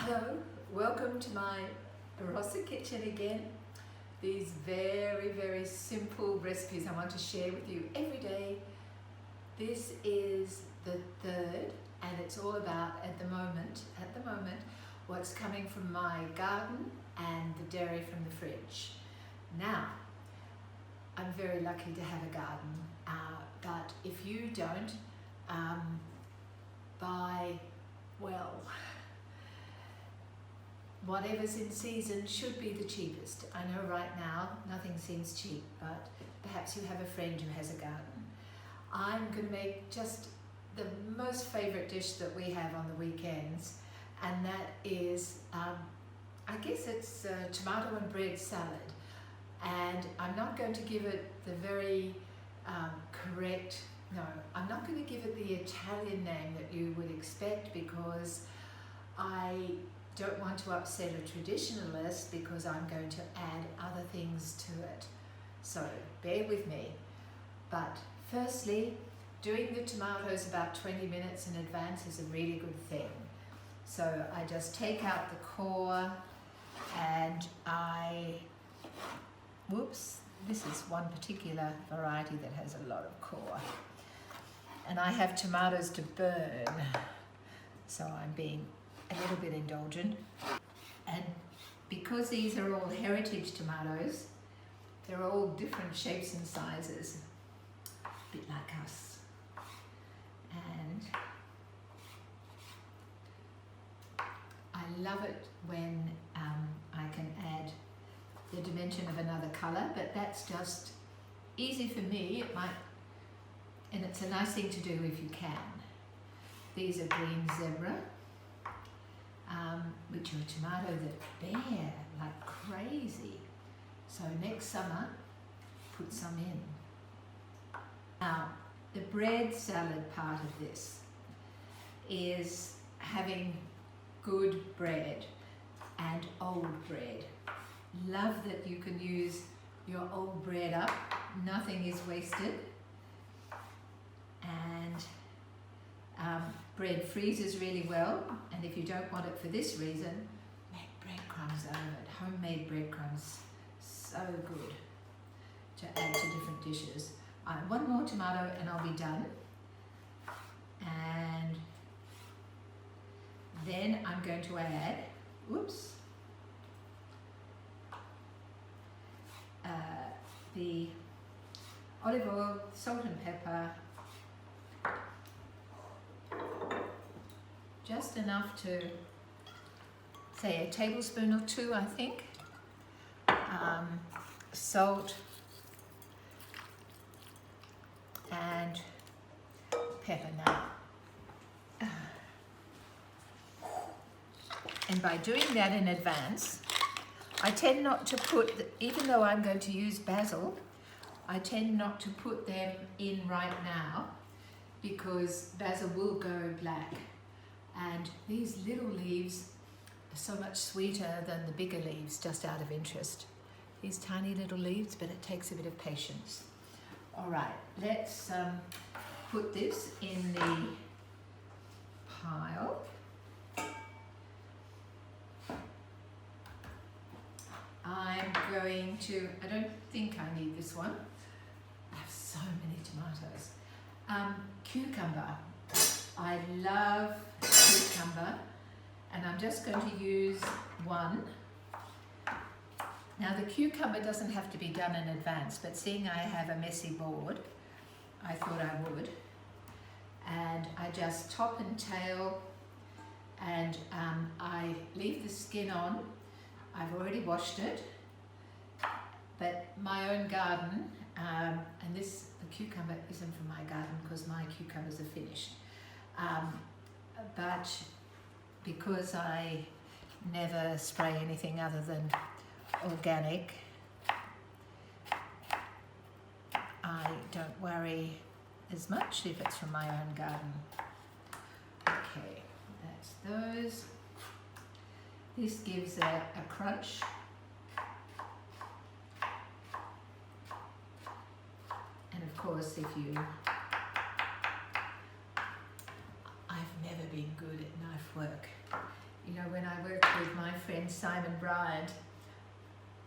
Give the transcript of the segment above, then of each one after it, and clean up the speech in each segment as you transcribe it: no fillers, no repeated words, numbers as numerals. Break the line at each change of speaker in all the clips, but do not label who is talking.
Hello, welcome to my Barossa kitchen again. These very simple recipes I want to share with you every day. This is the third and it's all about at the moment what's coming from my garden and the dairy from the fridge. Now, I'm very lucky to have a garden, but if you don't, whatever's in season should be the cheapest. I know right now nothing seems cheap, but perhaps you have a friend who has a garden. I'm going to make just the most favourite dish that we have on the weekends, and that is, I guess it's tomato and bread salad. And I'm not going to give it the very correct, no, I'm not going to give it the Italian name that you would expect, because I don't want to upset a traditionalist, because I'm going to add other things to it. So bear with me. But firstly, doing the tomatoes about 20 minutes in advance is a really good thing. So I just take out the core and this is one particular variety that has a lot of core. And I have tomatoes to burn, so I'm being a little bit indulgent. And because these are all heritage tomatoes, they're all different shapes and sizes, a bit like us. And I love it when I can add the dimension of another colour, but that's just easy for me. It might, and it's a nice thing to do if you can. These are green zebra, which are a tomato that bear like crazy. So next summer, put some in. Now, the bread salad part of this is having good bread and old bread. Love that you can use your old bread up. Nothing is wasted. And bread freezes really well, and if you don't want it for this reason, make breadcrumbs out of it. Homemade breadcrumbs, so good to add to different dishes. One more tomato and I'll be done. And then I'm going to add, the olive oil, salt and pepper, just enough to, say, a tablespoon or two, I think. Salt and pepper now. And by doing that in advance, I tend not to put, even though I'm going to use basil, I tend not to put them in right now, because basil will go black. And these little leaves are so much sweeter than the bigger leaves, just out of interest. These tiny little leaves, but it takes a bit of patience. All right, let's put this in the pile. I'm going to, I don't think I need this one. I have so many tomatoes. Cucumber. I love cucumber, and I'm just going to use one. Now the cucumber doesn't have to be done in advance, but seeing I have a messy board, I thought I would. And I just top and tail, and I leave the skin on. I've already washed it, but my own garden, and the cucumber isn't from my garden because my cucumbers are finished. But because I never spray anything other than organic, I don't worry as much if it's from my own garden. Okay, that's those. This gives a crunch. And of course, I've never been good at knife work. You know, when I worked with my friend Simon Bryant,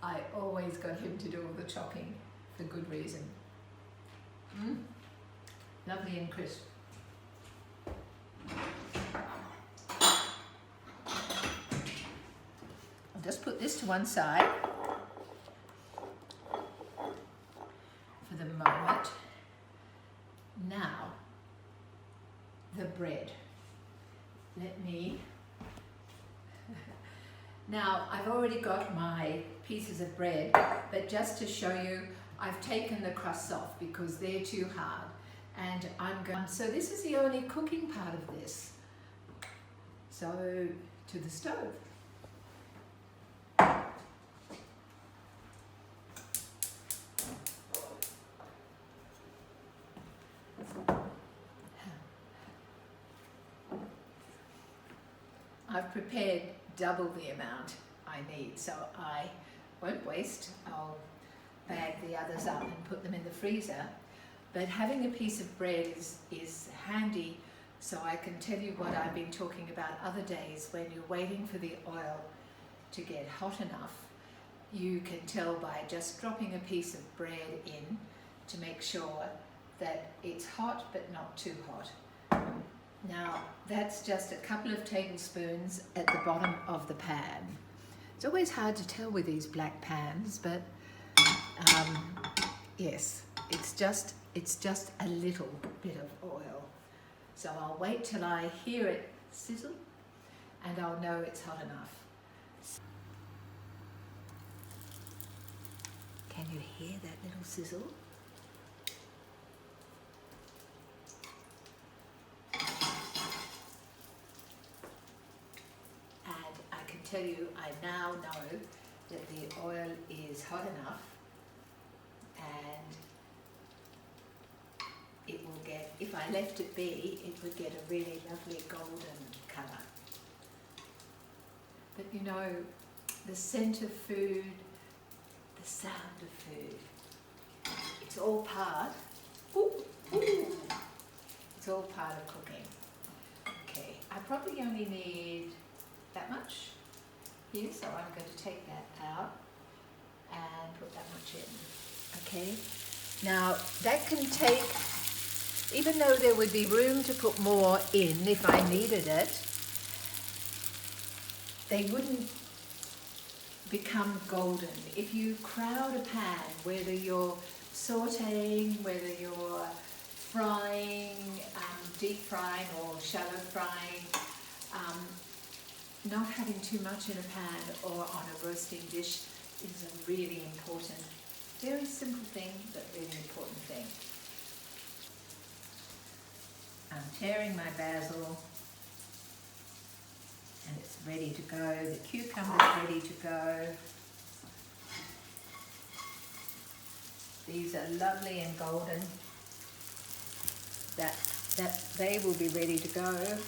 I always got him to do all the chopping for good reason. Lovely and crisp. I'll just put this to one side for the moment. Now, the bread. Now, I've already got my pieces of bread, but just to show you, I've taken the crusts off because they're too hard. And so this is the only cooking part of this. So, to the stove. I've prepared double the amount I need, so I won't waste. I'll bag the others up and put them in the freezer. But having a piece of bread is handy, so I can tell you what I've been talking about other days. When you're waiting for the oil to get hot enough, you can tell by just dropping a piece of bread in to make sure that it's hot but not too hot. Now, that's just a couple of tablespoons at the bottom of the pan. It's always hard to tell with these black pans, but yes, it's just a little bit of oil. So I'll wait till I hear it sizzle and I'll know it's hot enough. Can you hear that little sizzle? Tell you, I now know that the oil is hot enough, and it will get, if I left it be, it would get a really lovely golden colour. But you know, the scent of food, the sound of food, it's all part, it's all part of cooking. Okay, I probably only need that much here, so I'm going to take that out and put that much in. Okay, now that can take, even though there would be room to put more in if I needed it, they wouldn't become golden. If you crowd a pan, whether you're sauteing, whether you're frying, deep frying or shallow frying, not having too much in a pan or on a roasting dish is a really important, very simple thing, but really important thing. I'm tearing my basil and it's ready to go. The cucumber's ready to go. These are lovely and golden. That they will be ready to go.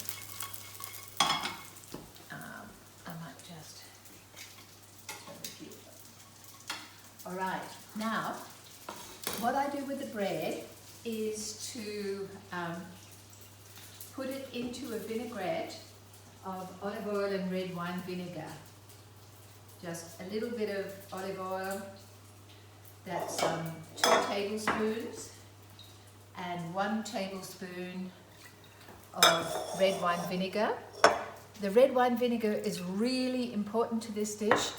All right, now what I do with the bread is to put it into a vinaigrette of olive oil and red wine vinegar. Just a little bit of olive oil, that's 2 tablespoons, and 1 tablespoon of red wine vinegar. The red wine vinegar is really important to this dish.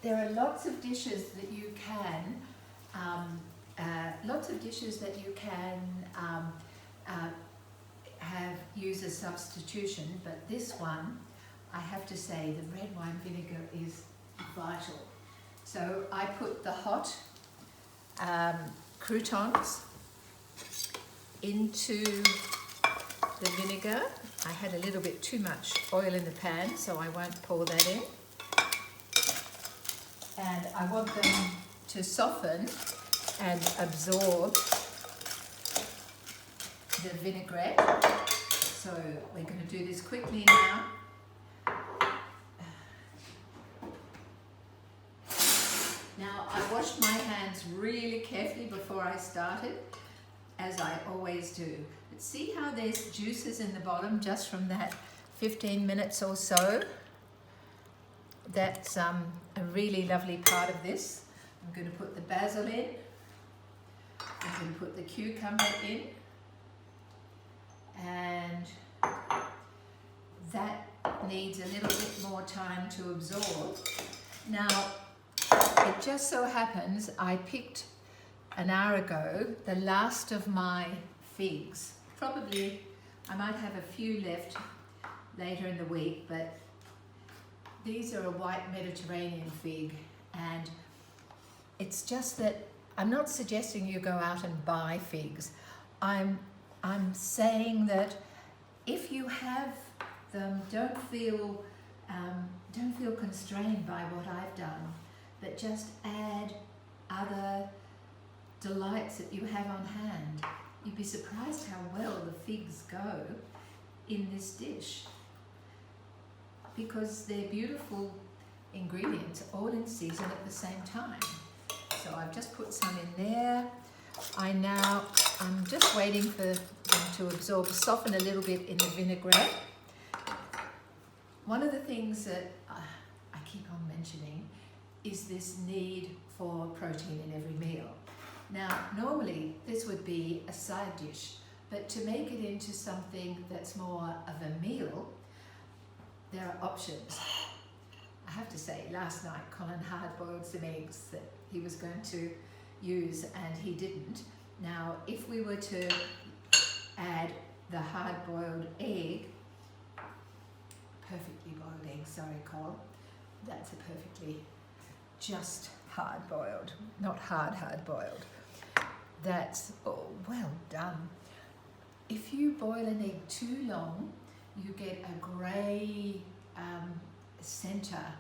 There are lots of dishes that you can, use as substitution, but this one, I have to say, the red wine vinegar is vital. So I put the hot croutons into the vinegar. I had a little bit too much oil in the pan, so I won't pour that in. And I want them to soften and absorb the vinaigrette. So we're going to do this quickly now. Now, I washed my hands really carefully before I started, as I always do. But see how there's juices in the bottom just from that 15 minutes or so that's a really lovely part of this. I'm going to put the basil in. I'm going to put the cucumber in. And that needs a little bit more time to absorb. Now, it just so happens I picked an hour ago the last of my figs. Probably I might have a few left later in the week, but these are a white Mediterranean fig, and it's just that I'm not suggesting you go out and buy figs. I'm saying that if you have them, don't feel constrained by what I've done, but just add other delights that you have on hand. You'd be surprised how well the figs go in this dish, because they're beautiful ingredients all in season at the same time. So I've just put some in there. I'm just waiting for them to absorb, soften a little bit in the vinaigrette. One of the things that I keep on mentioning is this need for protein in every meal. Now, normally this would be a side dish, but to make it into something that's more of a meal, there are options. I have to say, last night Colin hard-boiled some eggs that he was going to use and he didn't. Now, if we were to add the hard-boiled egg, perfectly boiled egg, sorry Col, that's a perfectly just hard-boiled, not hard-boiled. That's, oh, well done. If you boil an egg too long, you get a grey centre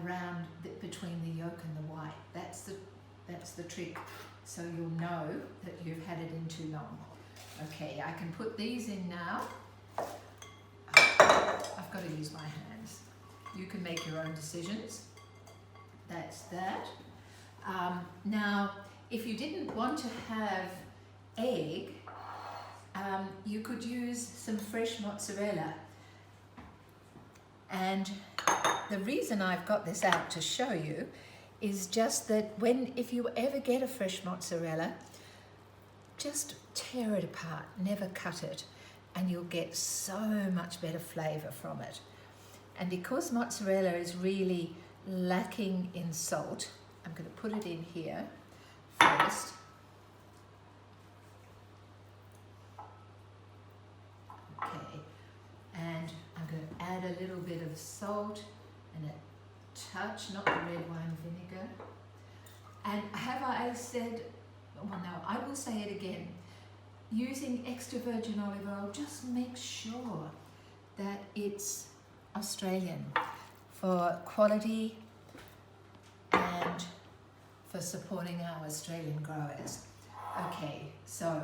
around between the yolk and the white. That's the trick, so you'll know that you've had it in too long. Okay, I can put these in now. I've got to use my hands. You can make your own decisions. That's that. Now, if you didn't want to have egg, you could use some fresh mozzarella. And the reason I've got this out to show you is just that if you ever get a fresh mozzarella, just tear it apart, never cut it, and you'll get so much better flavour from it. And because mozzarella is really lacking in salt, I'm going to put it in here first. Okay, and I'm going to add a little bit of salt and a touch, not the red wine vinegar. And have I said, well no, I will say it again, using extra virgin olive oil, just make sure that it's Australian for quality and for supporting our Australian growers. Okay, so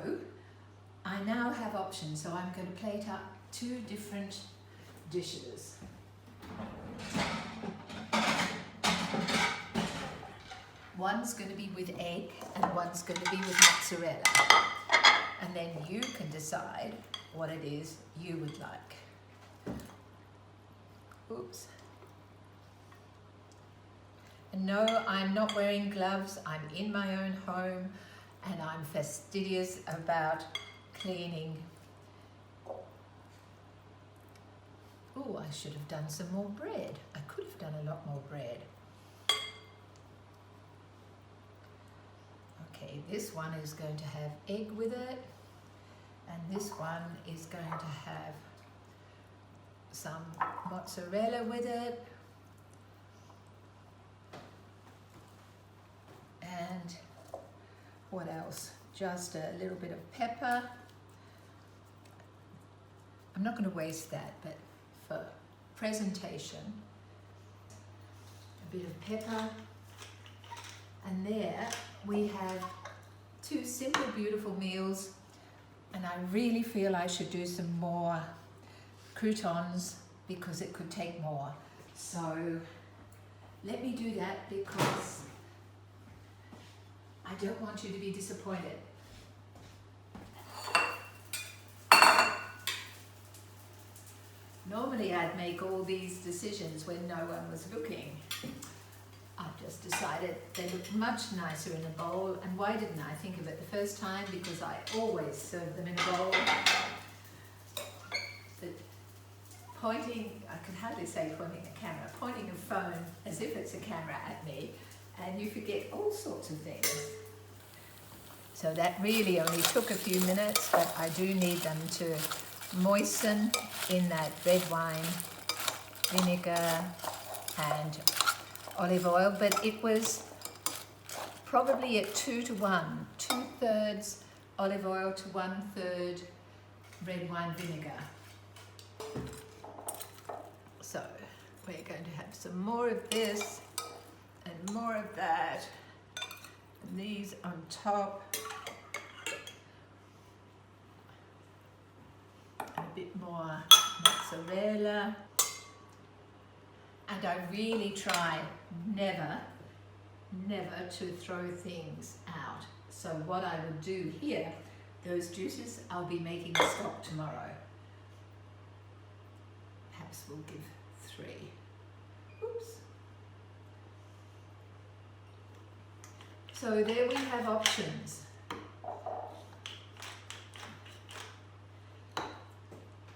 I now have options, so I'm going to plate up 2 different dishes. One's going to be with egg and one's going to be with mozzarella. And then you can decide what it is you would like. Oops. And no, I'm not wearing gloves. I'm in my own home and I'm fastidious about cleaning. Oh, I should have done some more bread. I could have done a lot more bread. Okay, this one is going to have egg with it, and this one is going to have some mozzarella with it, and what else? Just a little bit of pepper. I'm not going to waste that, but for presentation, a bit of pepper. And there we have 2 simple, beautiful meals, and I really feel I should do some more croutons because it could take more. So let me do that because I don't want you to be disappointed. Normally I'd make all these decisions when no one was looking. I've just decided they look much nicer in a bowl. And why didn't I think of it the first time? Because I always serve them in a bowl. But pointing, I can hardly say pointing a camera, pointing a phone as if it's a camera at me, and you forget all sorts of things. So that really only took a few minutes, but I do need them to moisten in that red wine, vinegar and olive oil, but it was probably at 2 to 1, 2/3 olive oil to 1/3 red wine vinegar. So we're going to have some more of this and more of that, and these on top, and a bit more mozzarella. And I really try never to throw things out. So what I will do here, those juices, I'll be making a stock tomorrow. Perhaps we'll give 3. Oops. So there we have options.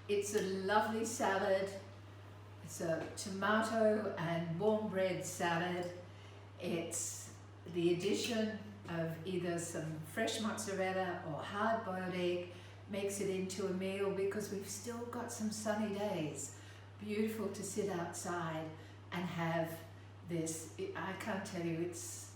It's a lovely salad. It's a tomato and warm bread salad. It's the addition of either some fresh mozzarella or hard-boiled egg makes it into a meal because we've still got some sunny days. Beautiful to sit outside and have this. I can't tell you, it's